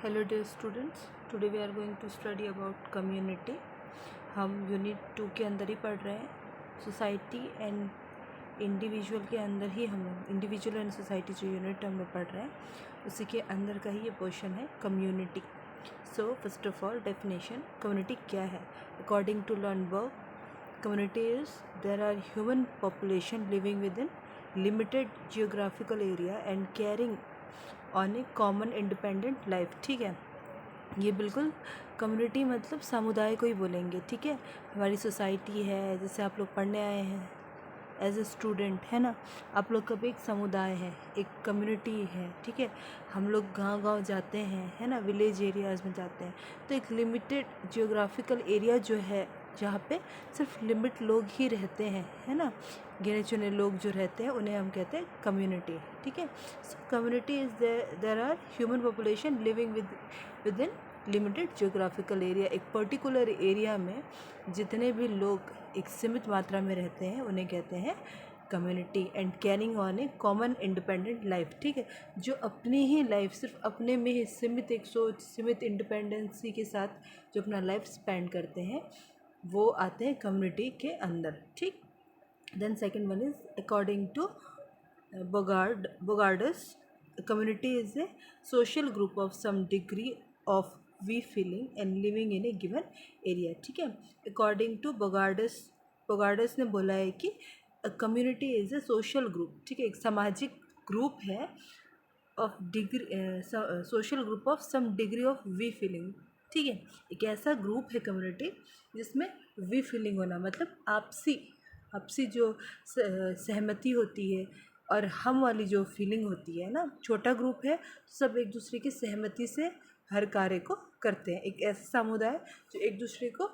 Hello dear students, today we are going to study about community. हम unit 2 के अंदर ही पढ़ रहे हैं. सोसाइटी एंड इंडिविजुअल के अंदर ही हम इंडिविजुअल एंड सोसाइटी जो यूनिट हम लोग पढ़ रहे हैं उसी के अंदर का ही ये पोर्शन है community. So first of all definition, community क्या है? According to Lundberg, community is there are human population living within limited geographical area and carrying on a common independent life. ठीक है, ये बिल्कुल कम्युनिटी मतलब समुदाय को ही बोलेंगे. ठीक है, हमारी सोसाइटी है, जैसे आप लोग पढ़ने आए हैं एज ए स्टूडेंट, है ना. आप लोग का भी एक समुदाय है, एक कम्युनिटी है. ठीक है, हम लोग गांव-गांव जाते हैं, है ना, विलेज एरियाज़ में जाते हैं. तो एक लिमिटेड जियोग्राफिकल एरिया जो है जहाँ पे सिर्फ लिमिट लोग ही रहते हैं, है ना, गिने चुने लोग जो रहते हैं उन्हें हम कहते हैं कम्युनिटी. ठीक है, so community is there are human population living within limited geographical area. एक पर्टिकुलर एरिया में जितने भी लोग एक सीमित मात्रा में रहते हैं उन्हें कहते हैं community. And carrying on A common independent life. ठीक है, जो अपनी ही लाइफ सिर्फ अपने में ही सीमित एक सोच, सीमित इंडिपेंडेंसी के साथ जो अपना लाइफ स्पेंड करते हैं वो आते हैं कम्युनिटी के अंदर. ठीक, then second one is according to Bogardus, community is a social group of some degree of we feeling and living in a given area. ठीक है, अकॉर्डिंग टू बोगार्डस ने बोला है कि community is a social group. ठीक है, एक सामाजिक ग्रुप है of degree, social group of some degree of we feeling. ठीक है, एक ऐसा ग्रुप है कम्युनिटी जिसमें वी फीलिंग होना मतलब आपसी जो सहमति होती है और हम वाली जो फीलिंग होती है ना. छोटा ग्रुप है, सब एक दूसरे की सहमति से हर कार्य को करते हैं. एक ऐसा समुदाय जो एक दूसरे को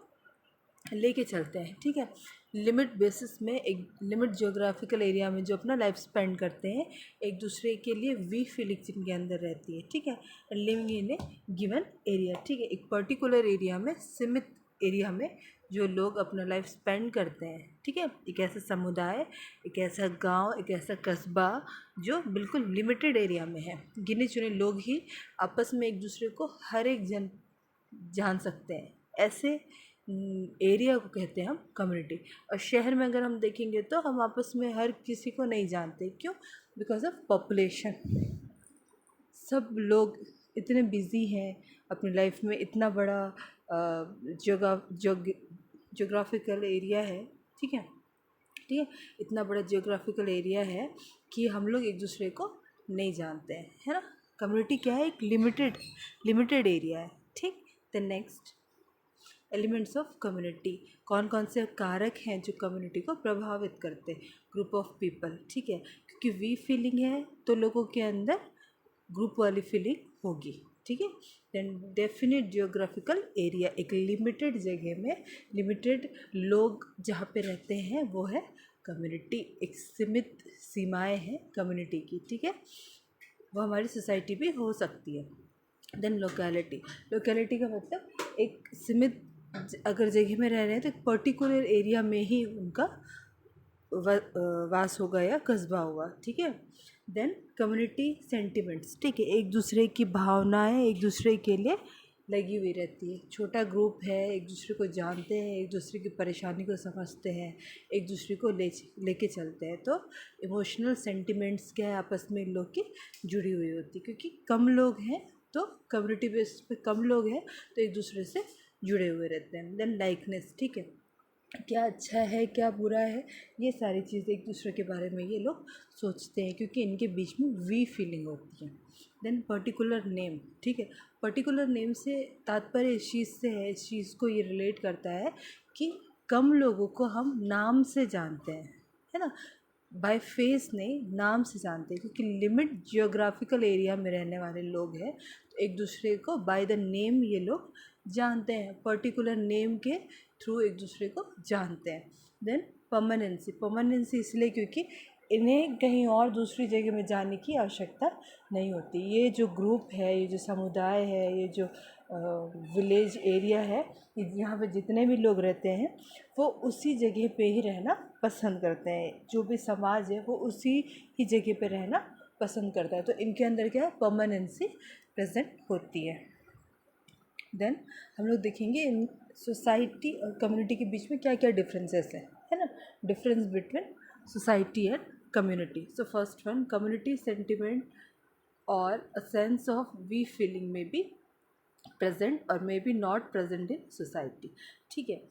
लेके चलते हैं. ठीक है, लिमिट बेसिस में एक लिमिट जियोग्राफिकल एरिया में जो अपना लाइफ स्पेंड करते हैं एक दूसरे के लिए वी फीलिंग जिनके अंदर रहती है. ठीक है, living in a given area. ठीक है, एक पर्टिकुलर एरिया में, सीमित एरिया में जो लोग अपना लाइफ स्पेंड करते हैं. ठीक है, एक ऐसा समुदाय, एक ऐसा गांव, एक ऐसा कस्बा जो बिल्कुल लिमिटेड एरिया में है. गिने चुने लोग ही आपस में एक दूसरे को हर एक जन जान सकते हैं. ऐसे एरिया को कहते हैं हम कम्युनिटी. और शहर में अगर हम देखेंगे तो हम आपस में हर किसी को नहीं जानते. क्यों? Because of population. सब लोग इतने बिज़ी हैं अपनी लाइफ में, इतना बड़ा जियोग्राफिकल एरिया है. ठीक है, ठीक है, इतना बड़ा जियोग्राफिकल एरिया है कि हम लोग एक दूसरे को नहीं जानते हैं, है ना. कम्युनिटी क्या है? एक लिमिटेड एरिया है. ठीक, the next elements of community, कौन कौन से कारक हैं जो कम्युनिटी को प्रभावित करते हैं? Group of people. ठीक है, क्योंकि वी फीलिंग है तो लोगों के अंदर ग्रुप वाली फीलिंग होगी. ठीक है, देन डेफिनेट जियोग्राफिकल एरिया, एक लिमिटेड जगह में लिमिटेड लोग जहाँ पे रहते हैं वो है कम्युनिटी. एक सीमित सीमाएं हैं कम्युनिटी की. ठीक है, वो हमारी सोसाइटी भी हो सकती है. देन लोकेलिटी का मतलब एक सीमित अगर जगह में रह रहे हैं तो एक पर्टिकुलर एरिया में ही उनका वास होगा या कस्बा होगा. ठीक है, देन कम्युनिटी सेंटिमेंट्स. ठीक है, एक दूसरे की भावनाएं एक दूसरे के लिए लगी हुई रहती है. छोटा ग्रुप है, एक दूसरे को जानते हैं, एक दूसरे की परेशानी को समझते हैं, एक दूसरे को लेके चलते हैं. तो इमोशनल सेंटिमेंट्स क्या है आपस में लोग की जुड़ी हुई होती है. क्योंकि कम लोग हैं तो कम्युनिटी बेस पे कम लोग हैं तो एक दूसरे से जुड़े हुए रहते हैं. Then likeness. ठीक है, क्या अच्छा है क्या बुरा है ये सारी चीज़ें एक दूसरे के बारे में ये लोग सोचते हैं क्योंकि इनके बीच में वी फीलिंग होती है. Then particular name. ठीक है, पर्टिकुलर नेम से तात्पर्य इस चीज़ से है, इस चीज़ को ये रिलेट करता है कि कम लोगों को हम नाम से जानते हैं, है ना, बाय फेस नहीं, नाम से जानते हैं. क्योंकि लिमिट जियोग्राफिकल एरिया में रहने वाले लोग हैं तो एक दूसरे को बाय द नेम ये लोग जानते हैं, पर्टिकुलर नेम के थ्रू एक दूसरे को जानते हैं. देन परमानेंसी इसलिए क्योंकि इन्हें कहीं और दूसरी जगह में जाने की आवश्यकता नहीं होती. ये जो ग्रुप है, ये जो समुदाय है, ये जो विलेज एरिया है, यहाँ पे जितने भी लोग रहते हैं वो उसी जगह पे ही रहना पसंद करते हैं. जो भी समाज है वो उसी ही जगह पे रहना पसंद करता है. तो इनके अंदर क्या है? परमानेंसी प्रेजेंट होती है. देन हम लोग देखेंगे इन सोसाइटी और कम्युनिटी के बीच में क्या क्या डिफरेंसेस है ना, difference between society and community. So first one, community sentiment और a sense of we feeling में बी प्रेजेंट और may be not present in society. ठीक है,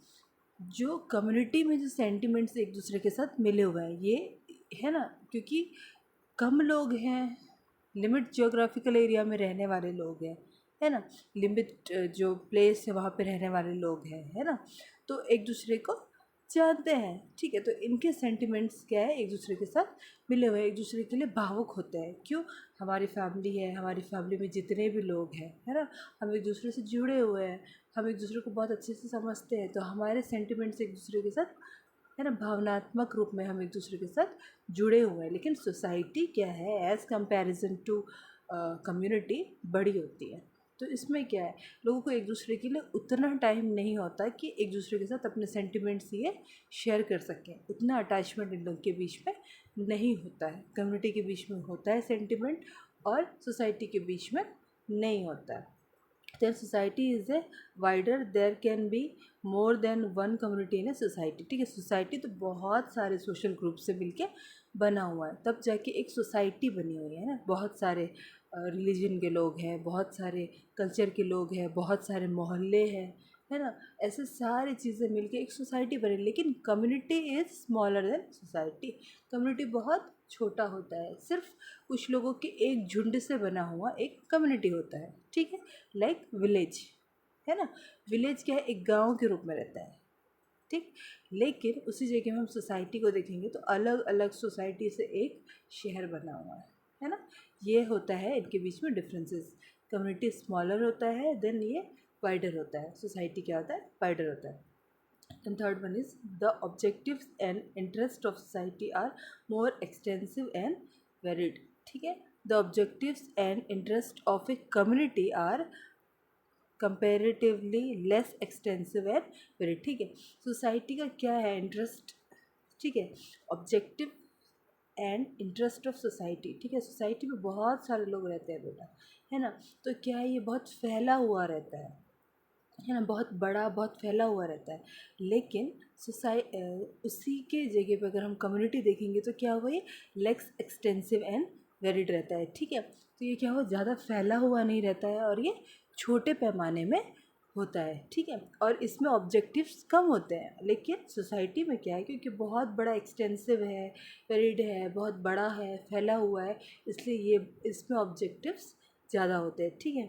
जो कम्युनिटी में जो सेंटिमेंट्स एक दूसरे के साथ मिले हुए हैं ये है ना, क्योंकि कम लोग हैं, लिमिट जियोग्राफिकल एरिया में रहने वाले लोग हैं, है ना, लिमिट जो प्लेस है वहाँ पे रहने वाले लोग हैं, है ना, तो एक दूसरे को जानते हैं. ठीक है, तो इनके सेंटिमेंट्स क्या है, एक दूसरे के साथ मिले हुए, एक दूसरे के लिए भावुक होते हैं. क्यों? हमारी फैमिली है, हमारी फैमिली में जितने भी लोग हैं, है ना, हम एक दूसरे से जुड़े हुए हैं, हम एक दूसरे को बहुत अच्छे से समझते हैं, तो हमारे सेंटिमेंट्स एक दूसरे के साथ, है ना, भावनात्मक रूप में हम एक दूसरे के साथ जुड़े हुए हैं. लेकिन सोसाइटी क्या है, एज़ कंपैरिजन टू कम्युनिटी बड़ी होती है. तो इसमें क्या है, लोगों को एक दूसरे के लिए उतना टाइम नहीं होता कि एक दूसरे के साथ अपने सेंटिमेंट्स ये शेयर कर सकें. उतना अटैचमेंट इन लोगों के बीच में नहीं होता है. कम्युनिटी के बीच में होता है सेंटिमेंट और सोसाइटी के बीच में नहीं होता है. There society is a wider, there can be more than one community in a society. ठीक है, सोसाइटी तो बहुत सारे सोशल ग्रुप से मिलके बना हुआ है, तब जाके एक सोसाइटी बनी हुई है ना. बहुत सारे रिलीजन के लोग हैं, बहुत सारे कल्चर के लोग हैं, बहुत सारे मोहल्ले हैं, है ना, ऐसे सारी चीज़ें मिलके एक सोसाइटी बनी. लेकिन community is smaller than society. Community बहुत छोटा होता है, सिर्फ कुछ लोगों के एक झुंड से बना हुआ एक कम्युनिटी होता है. ठीक है, लाइक विलेज, है ना, विलेज क्या है, एक गांव के रूप में रहता है. ठीक, लेकिन उसी जगह में हम सोसाइटी को देखेंगे तो अलग अलग सोसाइटी से एक शहर बना हुआ है ना. ये होता है इनके बीच में डिफरेंसेस. कम्युनिटी स्मॉलर होता है, देन ये वाइडर होता है. सोसाइटी क्या होता है, वाइडर होता है. And third one is the objectives and interest of society are more extensive and varied. ठीक है, the objectives and interest of a community are comparatively less extensive and varied. ठीक है, सोसाइटी का क्या है इंटरेस्ट, ठीक है, objective and interest of society. ठीक है, सोसाइटी में बहुत सारे लोग रहते हैं बेटा, है ना, तो क्या है, ये बहुत फैला हुआ रहता है ना, बहुत बड़ा, बहुत फैला हुआ रहता है. लेकिन उसी के जगह पे अगर हम कम्युनिटी देखेंगे तो क्या हुआ, ये लेस एक्सटेंसिव एंड वेरिड रहता है. ठीक है, तो ये क्या हुआ, ज़्यादा फैला हुआ नहीं रहता है और ये छोटे पैमाने में होता है. ठीक है, और इसमें ऑब्जेक्टिव्स कम होते हैं. लेकिन सोसाइटी में क्या है, क्योंकि बहुत बड़ा एक्सटेंसिव है, वेरिड है, बहुत बड़ा है, फैला हुआ है, इसलिए ये इसमें ऑब्जेक्टिव्स ज़्यादा होते हैं. ठीक है,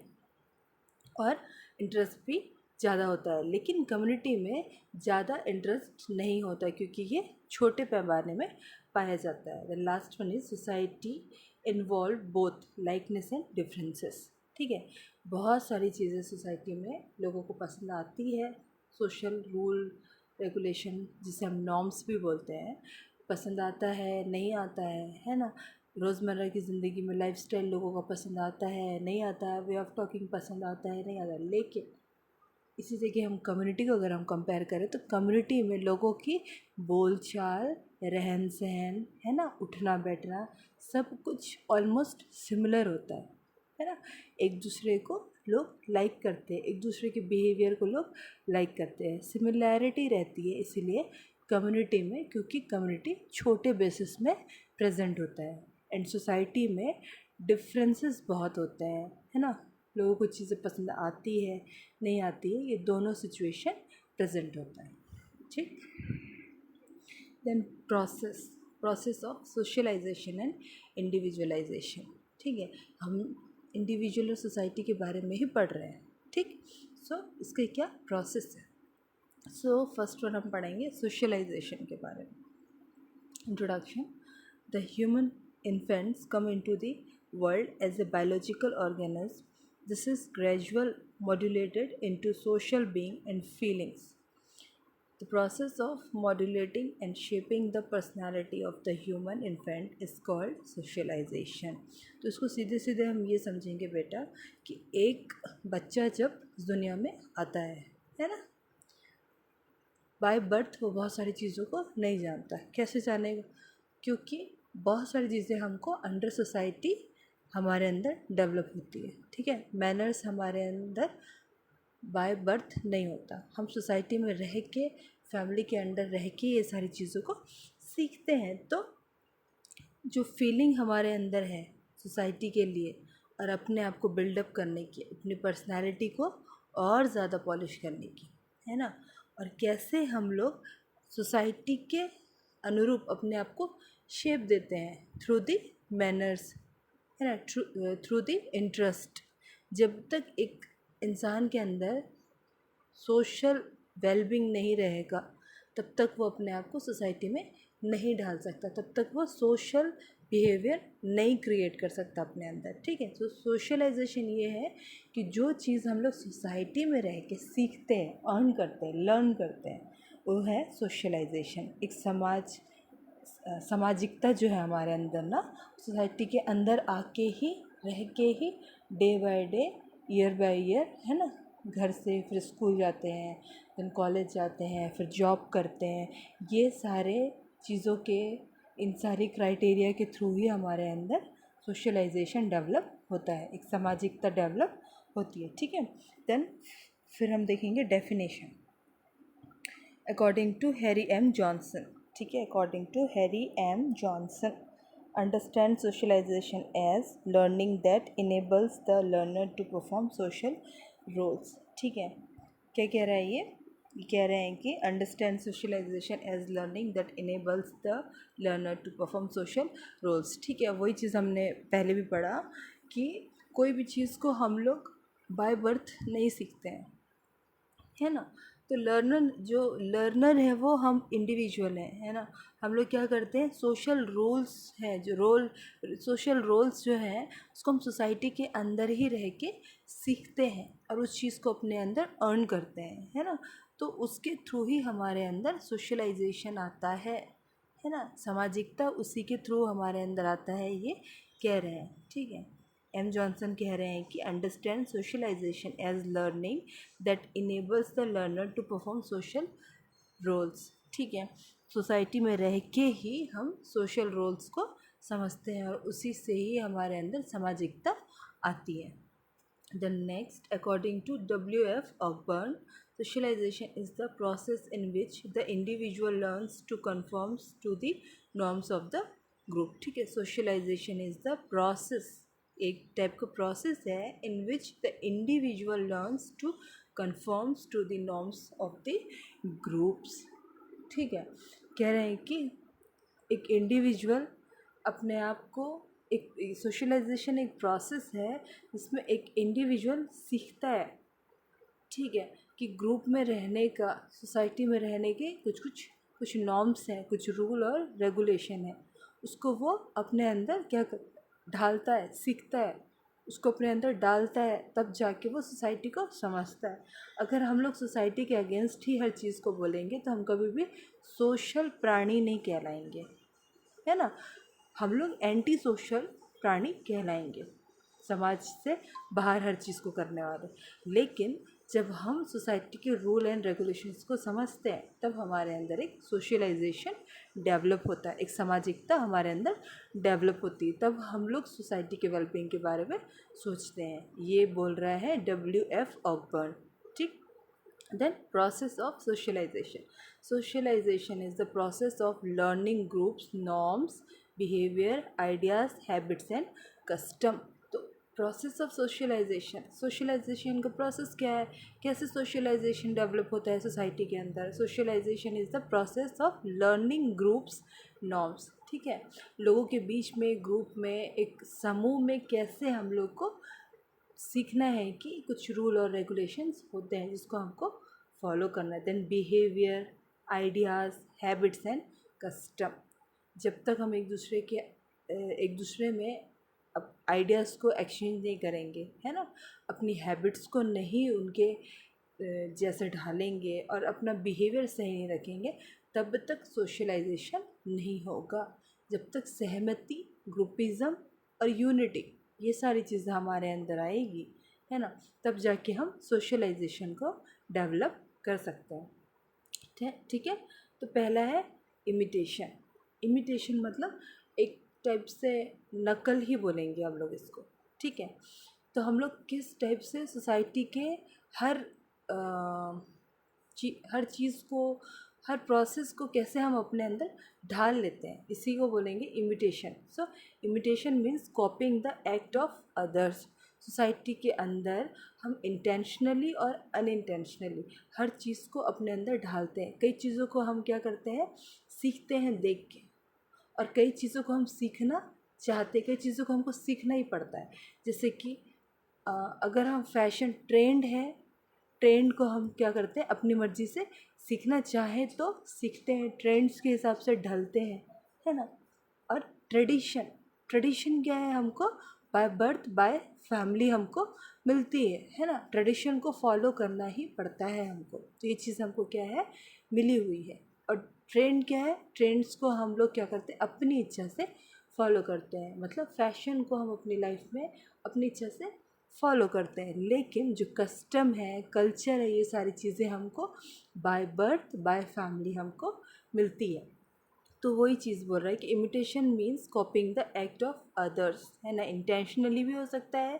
और इंटरेस्ट भी ज़्यादा होता है. लेकिन कम्युनिटी में ज़्यादा इंटरेस्ट नहीं होता क्योंकि ये छोटे पैमाने में पाया जाता है. The last one is society involve both likeness and differences. ठीक है, बहुत सारी चीज़ें सोसाइटी में लोगों को पसंद आती है. सोशल रूल रेगुलेशन, जिसे हम नॉर्म्स भी बोलते हैं, पसंद आता है, नहीं आता है ना. रोज़मर्रा की ज़िंदगी में लाइफस्टाइल लोगों का पसंद आता है, नहीं आता है, वे ऑफ टॉकिंग पसंद आता है, नहीं आता है. लेकिन इसी जगह हम कम्युनिटी को अगर हम कंपेयर करें तो कम्युनिटी में लोगों की बोलचाल, रहन सहन, है ना, उठना बैठना, सब कुछ ऑलमोस्ट सिमिलर होता है ना. एक दूसरे को लोग लाइक करते हैं, एक दूसरे के बिहेवियर को लोग लाइक करते हैं, सिमिलैरिटी रहती है इसीलिए कम्युनिटी में, क्योंकि कम्युनिटी छोटे बेसिस में प्रेजेंट होता है. एंड सोसाइटी में डिफरेंसेस बहुत होते हैं, है ना, लोगों को चीज़ें पसंद आती है, नहीं आती है, ये दोनों सिचुएशन प्रेजेंट होता है. ठीक, then process of socialization and individualization. ठीक है, हम इंडिविजुअल और सोसाइटी के बारे में ही पढ़ रहे हैं. ठीक, सो इसका क्या प्रोसेस है. सो फर्स्ट वन हम पढ़ेंगे सोशलाइजेशन के बारे में. Introduction. The human infants come into the world as a biological organism. This is gradual modulated into social being and feelings. The process of modulating and shaping the personality of the human infant is called socialization. तो इसको सीधे सीधे हम ये समझेंगे बेटा कि एक बच्चा जब दुनिया में आता है ना, बाय बर्थ वो बहुत सारी चीज़ों को नहीं जानता. कैसे जानेगा, क्योंकि बहुत सारी चीज़ें हमको अंडर सोसाइटी हमारे अंदर डेवलप होती है. ठीक है, मैनर्स हमारे अंदर बाय बर्थ नहीं होता। हम सोसाइटी में रह के, फैमिली के अंडर रह के ये सारी चीज़ों को सीखते हैं। तो जो फीलिंग हमारे अंदर है सोसाइटी के लिए और अपने आप को बिल्डअप करने की, अपनी पर्सनालिटी को और ज़्यादा पॉलिश करने की, है ना, और कैसे हम लोग सोसाइटी के अनुरूप अपने आप को शेप देते हैं थ्रू द मैनर्स, है ना, थ्रू द इंटरेस्ट। जब तक एक इंसान के अंदर सोशल वेलबींग नहीं रहेगा तब तक वो अपने आप को सोसाइटी में नहीं ढाल सकता, तब तक वो सोशल बिहेवियर नहीं क्रिएट कर सकता अपने अंदर। ठीक है, तो सोशलाइजेशन ये है कि जो चीज़ हम लोग सोसाइटी में रह के सीखते हैं, अर्न करते हैं, लर्न करते हैं, वो है सोशलाइजेशन। एक सामाजिकता जो है हमारे अंदर ना, सोसाइटी के अंदर आके ही, रह के ही, day by day, year by year, है ना, घर से फिर स्कूल जाते हैं, फिर कॉलेज जाते हैं, फिर जॉब करते हैं, ये सारे चीज़ों के, इन सारी क्राइटेरिया के थ्रू ही हमारे अंदर सोशलाइजेशन डेवलप होता है, एक सामाजिकता डेवलप होती है। ठीक है, देन फिर हम देखेंगे definition according to Harry M Johnson. ठीक है, according to Harry M Johnson, understand socialization as learning that enables the learner to perform social roles. ठीक है, क्या कह रहा है ये कह रहे हैं कि understand socialization as learning that enables the learner to perform social roles. ठीक है, वही चीज़ हमने पहले भी पढ़ा कि कोई भी चीज़ को हम लोग बाय बर्थ नहीं सीखते हैं, है ना। तो लर्नर है वो हम इंडिविजुअल हैं, है ना। हम लोग क्या करते हैं, सोशल रोल्स हैं, सोशल रोल्स जो हैं उसको हम सोसाइटी के अंदर ही रह के सीखते हैं और उस चीज़ को अपने अंदर अर्न करते हैं, है ना। तो उसके थ्रू ही हमारे अंदर सोशलाइजेशन आता है ना, सामाजिकता उसी के थ्रू हमारे अंदर आता है, ये कह रहे हैं। ठीक है, एम जॉनसन कह रहे हैं कि understand socialization as learning that enables the learner to perform social roles. ठीक है, सोसाइटी में रह के ही हम सोशल रोल्स को समझते हैं और उसी से ही हमारे अंदर सामाजिकता आती है। The next, according to W.F. Ogburn, socialization is the process in which the individual learns to conform to the norms of the group. ठीक है, socialization is the process, एक टाइप का प्रोसेस है in which the individual learns to conforms to the norms of the groups. ठीक है, कह रहे हैं कि एक इंडिविजुअल अपने आप को, एक सोशलाइजेशन एक प्रोसेस है जिसमें एक इंडिविजुअल सीखता है, ठीक है, कि ग्रुप में रहने का, सोसाइटी में रहने के कुछ नॉर्म्स हैं, कुछ रूल और रेगुलेशन है, उसको वो अपने अंदर क्या ढालता है, सीखता है, उसको अपने अंदर डालता है, तब जाके वो सोसाइटी को समझता है। अगर हम लोग सोसाइटी के अगेंस्ट ही हर चीज़ को बोलेंगे तो हम कभी भी सोशल प्राणी नहीं कहलाएंगे, है ना। हम लोग एंटी सोशल प्राणी कहलाएंगे, समाज से बाहर हर चीज़ को करने वाले। लेकिन जब हम सोसाइटी के रूल एंड रेगुलेशंस को समझते हैं तब हमारे अंदर एक सोशलाइजेशन डेवलप होता है, एक सामाजिकता हमारे अंदर डेवलप होती है, तब हम लोग सोसाइटी के वेलबींग के बारे में सोचते हैं। ये बोल रहा है W.F. ऑकबर्न। ठीक, then process of socialization is the process of learning groups, norms, behavior, ideas, habits and custom। तो प्रोसेस ऑफ सोशलाइजेशन का प्रोसेस क्या है, कैसे सोशलाइजेशन डेवलप होता है सोसाइटी के अंदर। Socialization is the process of learning groups, norms. ठीक है, लोगों के बीच में, ग्रुप में, एक समूह में कैसे हम लोग को सीखना है कि कुछ रूल और रेगुलेशंस होते हैं जिसको हमको फॉलो करना है। Then behaviour, ideas, habits and custom. जब तक हम एक दूसरे में अब आइडियाज़ को एक्सचेंज नहीं करेंगे, है ना, अपनी हैबिट्स को नहीं उनके जैसे ढालेंगे और अपना बिहेवियर सही नहीं रखेंगे, तब तक सोशलाइजेशन नहीं होगा। जब तक सहमति, ग्रुपिज़म और यूनिटी, ये सारी चीज़ें हमारे अंदर आएगी, है ना, तब जाके हम सोशलाइजेशन को डेवलप कर सकते हैं। ठीक है, तो पहला है इमिटेशन मतलब एक टाइप से नकल ही बोलेंगे हम लोग इसको। ठीक है, तो हम लोग किस टाइप से सोसाइटी के हर हर चीज़ को, हर प्रोसेस को कैसे हम अपने अंदर ढाल लेते हैं, इसी को बोलेंगे imitation. So imitation means copying the act of others. Society के अंदर हम इंटेंशनली और अनइंटेंशनली हर चीज़ को अपने अंदर ढालते हैं। कई चीज़ों को हम क्या करते हैं, सीखते हैं देख के, और कई चीज़ों को हम सीखना चाहते, कई चीज़ों को हमको सीखना ही पड़ता है। जैसे कि अगर हम फैशन ट्रेंड है, ट्रेंड को हम क्या करते हैं, अपनी मर्ज़ी से सीखना चाहें तो सीखते हैं, ट्रेंड्स के हिसाब से ढलते हैं, है ना। और ट्रेडिशन, ट्रेडिशन क्या है, हमको बाय बर्थ बाय फैमिली हमको मिलती है ना। ट्रेडिशन को फॉलो करना ही पड़ता है हमको, तो ये चीज़ हमको क्या है, मिली हुई है। और ट्रेंड क्या है, ट्रेंड्स को हम लोग क्या करते हैं, अपनी इच्छा से फॉलो करते हैं। मतलब फैशन को हम अपनी लाइफ में अपनी इच्छा से फॉलो करते हैं। लेकिन जो कस्टम है, कल्चर है, ये सारी चीज़ें हमको बाय बर्थ बाय फैमिली हमको मिलती है। तो वही चीज़ बोल रहा है कि imitation means copying the act of others, है ना। इंटेंशनली भी हो सकता है,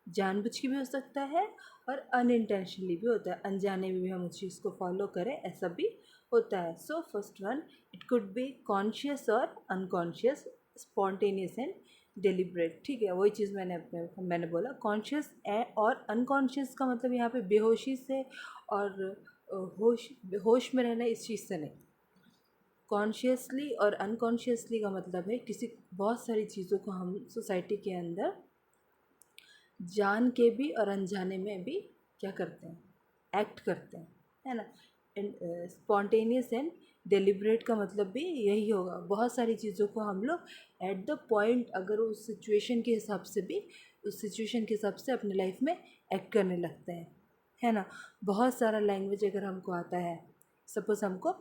जानबूझ के भी हो सकता है, और अनइंटेंशनली भी होता है, अनजाने में भी हम उस चीज़ को फॉलो करें, ऐसा भी होता है। सो first one, it could be conscious और अनकॉन्शियस, स्पॉन्टेनियस एंड डेलिब्रेट। ठीक है, वही चीज़ मैंने बोला कॉन्शियस और अनकॉन्शियस का मतलब यहाँ पे बेहोशी से और होश में रहना, इस चीज़ से नहीं। कॉन्शियसली और अनकॉन्शियसली का मतलब है किसी बहुत सारी चीज़ों को हम सोसाइटी के अंदर जान के भी और अनजाने में भी क्या करते हैं, एक्ट करते हैं, है ना। स्पॉन्टेनियस एंड डेलिब्रेट का मतलब भी यही होगा। बहुत सारी चीज़ों को हम लोग एट द पॉइंट, अगर उस सिचुएशन के हिसाब से भी, उस सिचुएशन के हिसाब से अपने लाइफ में एक्ट करने लगते हैं, है ना। बहुत सारा लैंग्वेज अगर हमको आता है, सपोज़ हमको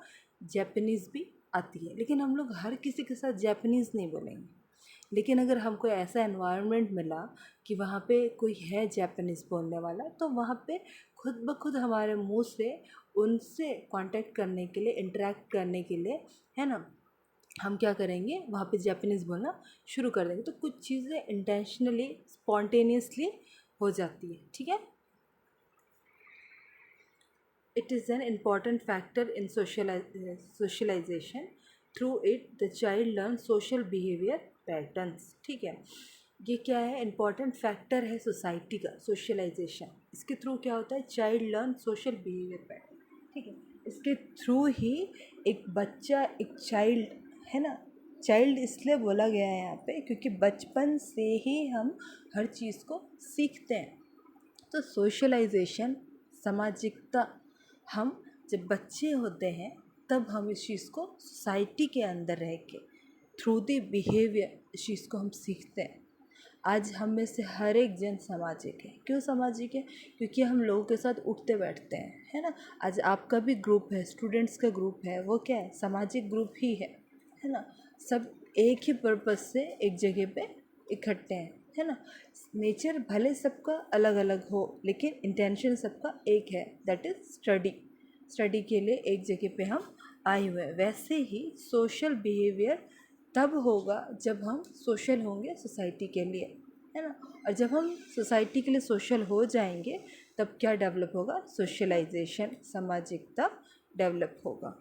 जैपनीज़ भी आती है, लेकिन हम लोग हर किसी के साथ जैपनीज़ नहीं बोलेंगे। लेकिन अगर हमको ऐसा एनवायरनमेंट मिला कि वहाँ पे कोई है जैपनीज़ बोलने वाला, तो वहाँ पे खुद ब खुद हमारे मुंह से उनसे कांटेक्ट करने के लिए, इंटरेक्ट करने के लिए, है ना, हम क्या करेंगे, वहाँ पे जैपनीज़ बोलना शुरू कर देंगे। तो कुछ चीज़ें इंटेंशनली, स्पॉन्टेनियसली हो जाती है। ठीक है। It is an important factor in socialization. Through it, the child learns social behavior patterns. ठीक है, ये क्या है, इम्पॉर्टेंट फैक्टर है सोसाइटी का, सोशलाइजेशन। इसके थ्रू क्या होता है, child learn social behaviour pattern. ठीक है, इसके थ्रू ही एक बच्चा, एक चाइल्ड, है ना। चाइल्ड इसलिए बोला गया है यहाँ पे क्योंकि बचपन से ही हम हर चीज़ को सीखते हैं। तो सोशलाइजेशन, सामाजिकता, हम जब बच्चे होते हैं तब हम इस चीज़ को सोसाइटी के अंदर रह के थ्रू द बिहेवियर इस चीज़ को हम सीखते हैं। आज हम में से हर एक जन सामाजिक है। क्यों सामाजिक है, क्योंकि हम लोगों के साथ उठते बैठते हैं, है ना। आज आपका भी ग्रुप है, स्टूडेंट्स का ग्रुप है, वो क्या है, सामाजिक ग्रुप ही है ना। सब एक ही पर्पस से एक जगह पे इकट्ठे हैं, है ना। नेचर भले सबका अलग अलग हो, लेकिन इंटेंशन सबका एक है, दैट इज़ स्टडी। स्टडी के लिए एक जगह पे हम आए हुए हैं। वैसे ही सोशल बिहेवियर तब होगा जब हम सोशल होंगे सोसाइटी के लिए, है ना। और जब हम सोसाइटी के लिए सोशल हो जाएंगे तब क्या डेवलप होगा, सोशलाइजेशन, सामाजिकता डेवलप होगा।